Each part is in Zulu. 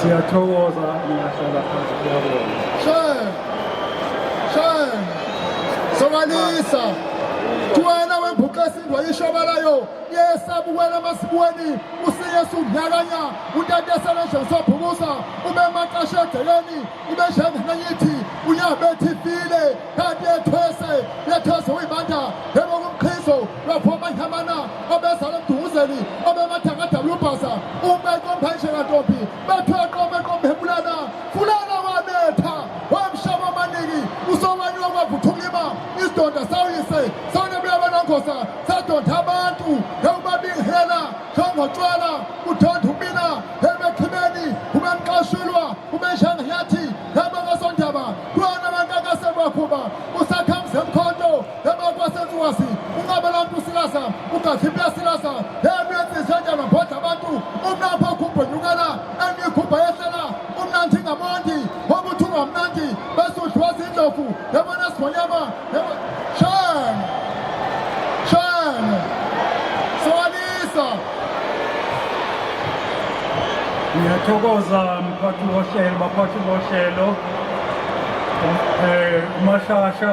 Siyathokoza ngiyahlala phansi kuyabona. Shame. Somalisa. Tuwana wembukesi indwa yishobalayo. Yesabu wena masibweni. Usiyesu nyakanya. Utadesana njensobhukusa. Ube maqashe edeleni. Ube njengenyithi. Unyabethi file. Kanti yethwese uyibanda. Yebo kumqhizo. Lwaphoma nyamana. Obezala mdunguzeli. Obemathangada lubhasa. Ube komphayishe kantombi. Bethwe qome bulana. Fulana wabetha. Wamshaba maniki. Usomanywa kwavuthulima. Isidonda sawuyise. Sawunebuya banongoza. Sadonda abantu. Yawubabingela. Njengotshwala. Udonda umina. Ebekhimeni. Ubemqashulwa. Ubeshangayathi. Yabakasondaba. Kuwana bankakasebakuba. Usakhamze mkhonto. Yabakwasensuwasi. Ungabelantu silasa. Ungakhipya silasa. Yemiyensizanja nambodla abantu. Umnapha ukhumbonyukela. Engikhumba yehlela. Umnanthi ngamondi. Wobuthunga mnanti. Besudlwa zindlovu. Yabona sibonyama. Shame. Soalisa. Ngiyathokoza mphathi wohlelo, baphathi bohlelo. Mashasha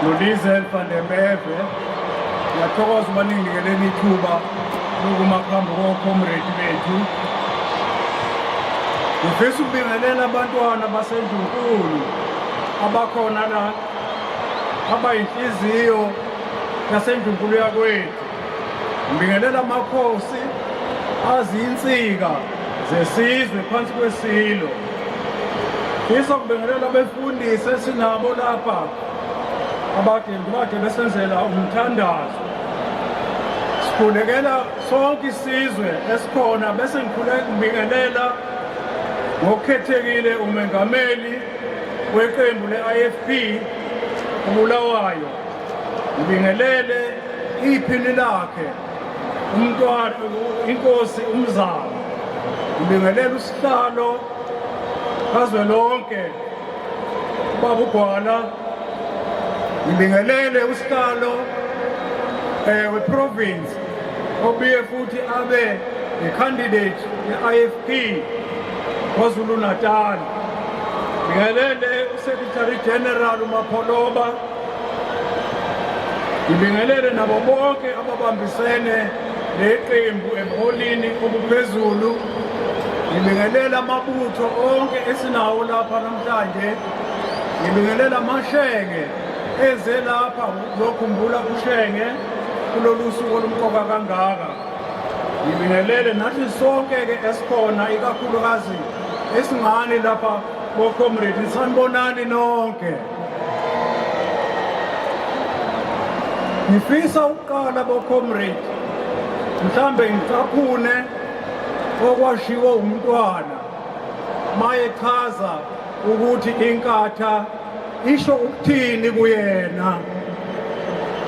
noDizel van der Merwe. Ngiyathokoza ubaningikeleni ithuba lokumakhambi kokomrade bethu. Ngifisa ukubingelela abantwana basendunkulu abakhona la abayinhliziyo yasendunkulu yakwethu. Ngibingelela amakhosi azinsika zesizwe phansi kwesilo. Ngifisa ukubingelela abefundisi esinabo lapha abade besenzela umthandazo. Sikhulekela sonke isizwe esikhona bese ngibingelela ngokukhethekile umengameli weqembu le-IFP uBulawayo. Ngibingelele iphini lakhe umntwana Inkosi umzamo. Ngibingelela usihlalo kazwelonke ubaba uGwala. Ngibingelele usihlalo we-province obiye futhi abe i-candidate ye-IFP KwaZulu Natal. Ngibingelele uSecretary General uMapholoba. Ngibingelele nabo bonke ababambisene neqembu ebuholini obuphezulu. Ngibingelela amabutho onke esinawo lapha namhlanje. Ngibingelela amashenge eze lapha lokhumbula ushenge kulolu suku olumqoka kangaka. Ngibingelele nathi sonke-ke esikhona ikakhulukazi esingani lapha kokomrade. Sanibonani nonke. Ngifisa ukuqala bokomrade mhlambe ngicaphune okwashiwo umntwana mayechaza ukuthi Inkatha isho ukuthini kuyena.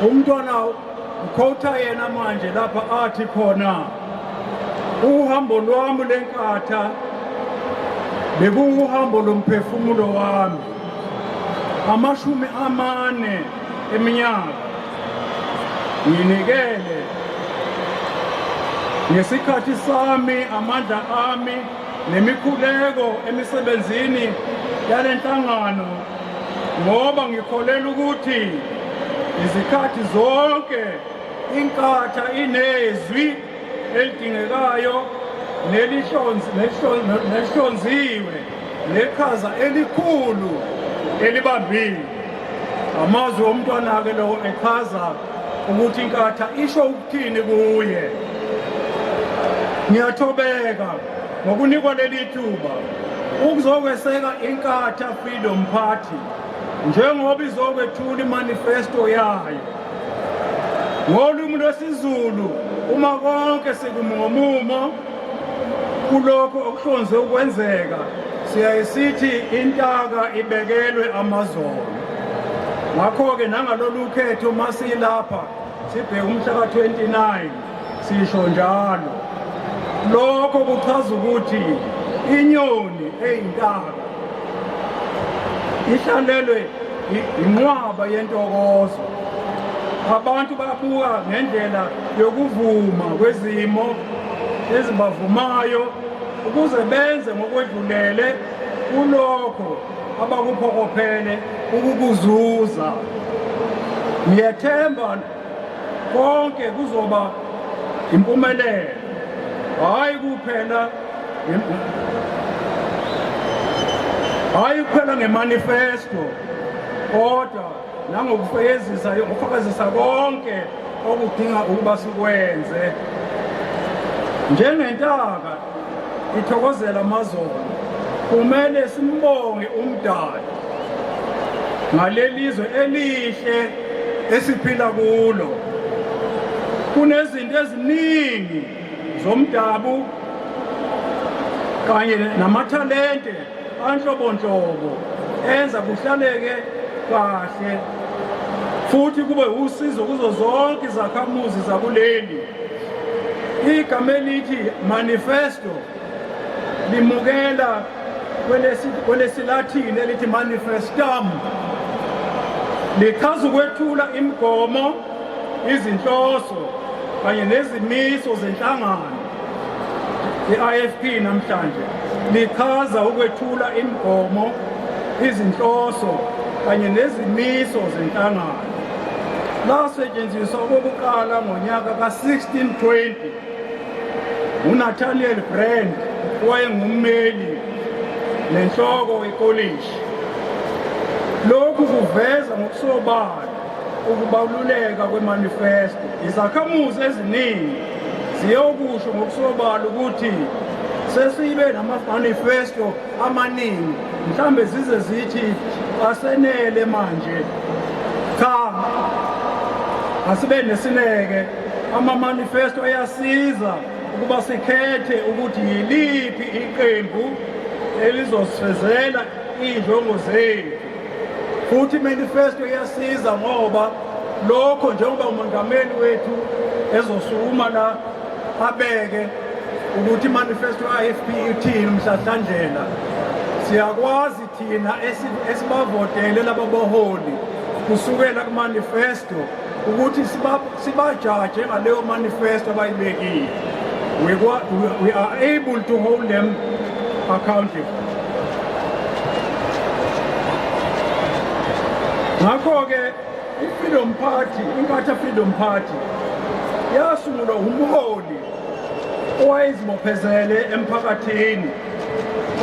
Umntwana ukhotha yena manje lapha athi khona uhambo lwami leNkatha bekuwuhambo lomphefumulo wami 40 eminyaka. Nginikele ngesikhathi sami, amandla ami nemikhuleko emisebenzini yalenhlangano ngoba ngikholela ukuthi izikhathi zonke Inkatha inezwi elidingekayo nelihlonziwe neqhaza elikhulu elibambile. Amazwi omntwana-ke lo echaza ukuthi Inkatha isho ukuthini kuye. Ngiyathobeka ngokunikwa leli thuba ukuzokweseka Inkatha Freedom Party njengoba izokwethula imanifesto yayo ngolimi lwesiZulu. Uma konke sikumumo kulokho okuhlonze ukwenzeka, siyayisithi intaka ibekelwe amazolo. Ngakho-ke nangalolu khetho masilapha sibheke umhla ka-29 sisho njalo. Lokho kuchaza ukuthi inyoni eyintaka ihlalelwe inqwaba yentokozo. Abantu babuka ngendlela yokuvuma kwezimo ezibavumayo ukuze benze ngokwedlulele kulokho abakuphokophele ukukuzuza. Ngiyethemba konke kuzoba impumelelo, hayi kuphela ngemanifesto, kodwa ngokufezisa konke okudinga ukuba sikwenze. Njengentaka ithokozela amazolo, kumele simbonge umdali ngalelizwe elihle esiphila kulo. Kunezinto eziningi zomdabu kanye namathalente anhlobonhlobo enza kuhlaleke kahle futhi kube usizo kuzo zonke izakhamuzi zakuleli. Igama elithi manifesto limukela kwelesilathini elithi manifestum, lichaza ukwethula imigomo, izinhloso kanye nezimiso zenhlangano. I-IFP namhlanje lichaza ukwethula imigomo, izinhloso kanye nezimiso zenhlangano. Lasetshenziswa okokuqala ngonyaka ka-1620 uNathaniel Brand, owayengummeli nenhloko wekolishi. Lokhu kuveza ngokusobala ukubaluleka kwemanifesto. Izakhamuzi eziningi ziyokusho ngokusobala ukuthi sesibe namamanifesto amaningi, mhlambe zize zithi asenele manje. Cha, asibe nesineke. Ama-manifesto ayasiza ukuba sikhethe ukuthi yiliphi iqembu elizosifezela iy'njongo zethu. Futhi manifesto iyasiza ngoba lokho njengoba umongameli wethu ezosukuma la abeke ukuthi manifesto ya-IFP ithini umhlahlandlela, siyakwazi thina esibavotele laba boholi kusukela kumanifesto ukuthi sibajaje ngaleyo manifesto abayibekile. We are able to hold them accountable. Ngakho-ke i-Freedom Party, Inkatha Freedom Party, yasungulwa umholi owayezibophezele emphakathini,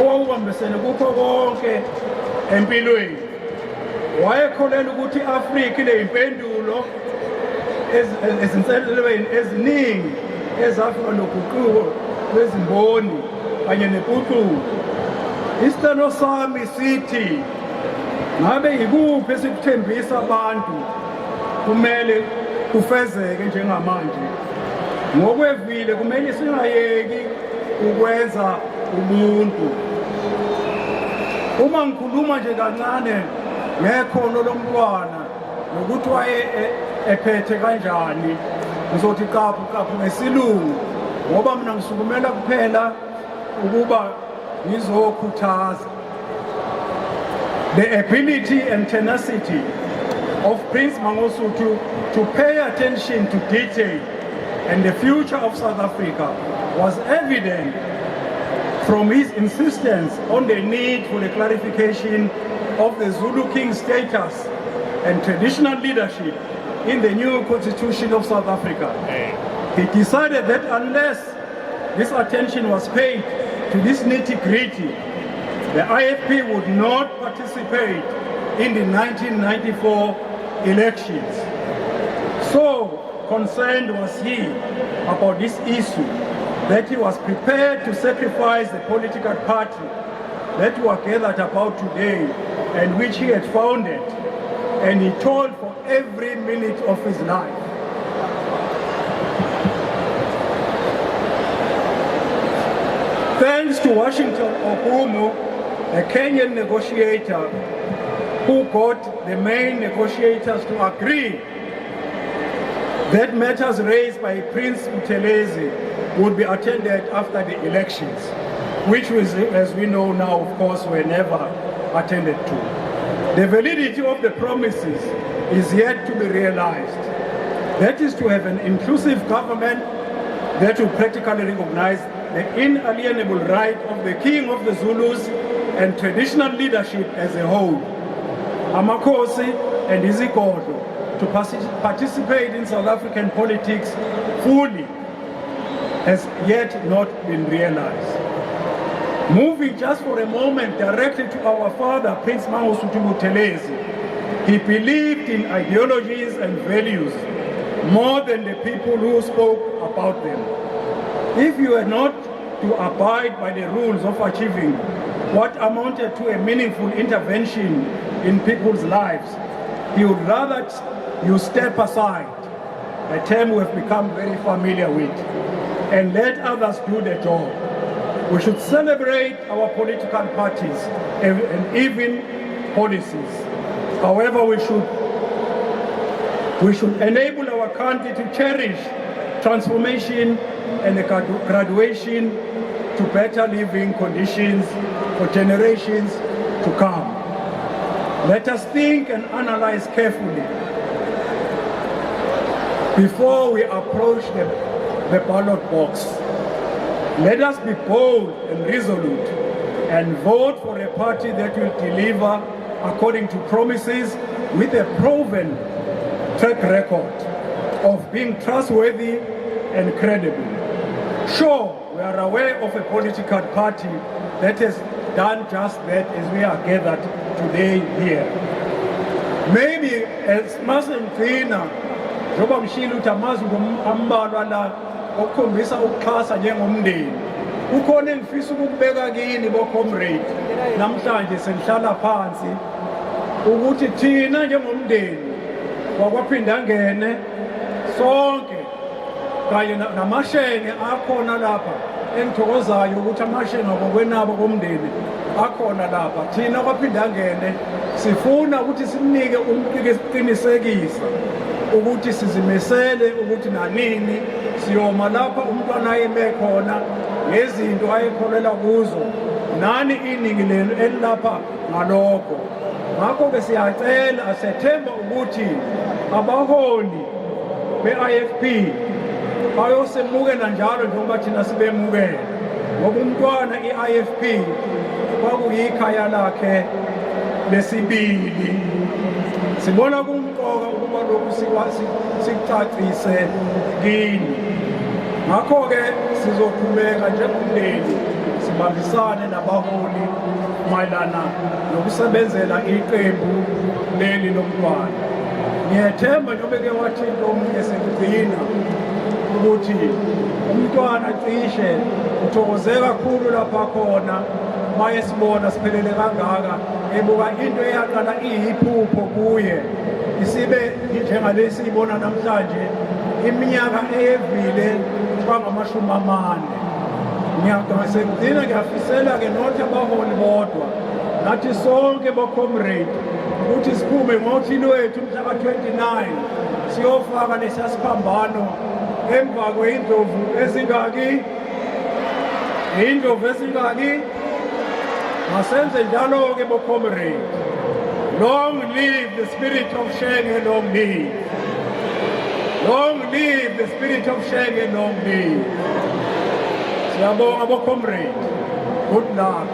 owawubambisene kukho konke empilweni. Wayekholela ukuthi i-Afrika ileyimpendulo ezinselelweni eziningi ezafika noguquko lwezimboni kanye nempucuko. Isithelo sami sithi ngabe yikuphi esikuthembisa abantu kumele kufezeke njengamanje. Ngokwevile kumele singayeki ukwenza ubuntu. Uma ngikhuluma nje kancane ngekhono lomntwana nokuthi ephethe kanjani, ngizothi kaphu ngesilungu ngoba mina ngisukumela kuphela ukuba ngizokhuthaza. The ability and tenacity of Prince Mangosuthu to pay attention to detail and the future of South Africa was evident from his insistence on the need for the clarification of the Zulu King status and traditional leadership in the new constitution of South Africa. He decided that unless this attention was paid to this nitty-gritty, the IFP would not participate in the 1994 elections. So concerned was he about this issue that he was prepared to sacrifice the political party that we are gathered about today and which he had founded, and he toiled for every minute of his life. Thanks to Washington Okumu, a Kenyan negotiator who got the main negotiators to agree that matters raised by Prince Buthelezi would be attended after the elections, which was, as we know now, of course, were never attended to. The validity of the promises is yet to be realized. That is to have an inclusive government that will practically recognize the inalienable right of the king of the Zulus and traditional leadership as a whole. Amakhosi and izigodlo to participate in South African politics fully has yet not been realized. Moving just for a moment directly to our father, Prince Buthelezi, he believed in ideologies and values more than the people who spoke about them. If you were not to abide by the rules of achieving what amounted to a meaningful intervention in people's lives, he would rather you step aside, a term we have become very familiar with, and let others do the job. We should celebrate our political parties and even policies. However, we should enable our country to cherish transformation and the graduation to better living conditions for generations to come. Let us think and analyze carefully before we approach the ballot box. Let us be bold and resolute and vote for a party that will deliver according to promises with a proven track record of being trustworthy and credible. Sure, we are aware of a political party that has done just that as we are gathered today here. Maybe as Masentina, njengoba mshilo ukuthi amazwi ambalwa la okukhombisa ukuxhasa njengomndeni. Ukhona engifisa ukubeka kini bo-comrade namhlanje sengihlala phansi ukuthi thina njengomndeni wakwaphinda ngene sonke kanye namashenge akhona lapha engithokozayo ukuthi amashenge ngokwenabo komndeni akhona lapha. Thina kwaphinda ngene sifuna ukuthi simnike umqinisekisa ukuthi sizimisele ukuthi nanini siyoma lapha umntwana ayeme khona ngezinto ayekholela kuzo nani iningi lenu elilapha ngalokho. Ngakho-ke siyacela sethemba ukuthi abaholi be-IFP bayosemukela njalo njengoba thina sibemukela, ngoba umntwana i-IFP kwakuyikhaya lakhe lesibili. Sibona kumqoka ukuba lokhu sikucacise kini. Ngakho-ke sizoqhubeka njengomndeni sibambisane nabaholi mayelana nokusebenzela iqembu leli lomntwana. Ngiyethemba njengobeke wathi omunye sekugcina ukuthi umntwana cishe uthokoze kakhulu lapha khona mayesibona siphelele kangaka ebuka into eyaqala iyiphupho kuye isibe njengale siyibona namhlanje iminyaka eyevile kwangamashumi 4. Sekugcina ngiyafisela-ke nothi abaholi bodwa nathi sonke bo-comrade ukuthi siphume ngothini wethu mhlaka 29 siyofaka lesiya siphambano emva kwey'ndlovu ezingaki? Iy'ndlovu ezingaki? Masenze njalo-ke bo-comrade. Long live the spirit of Shenge, long live. Long live the spirit of Shenge, long live. Siyabonga bo-comrade. Good luck.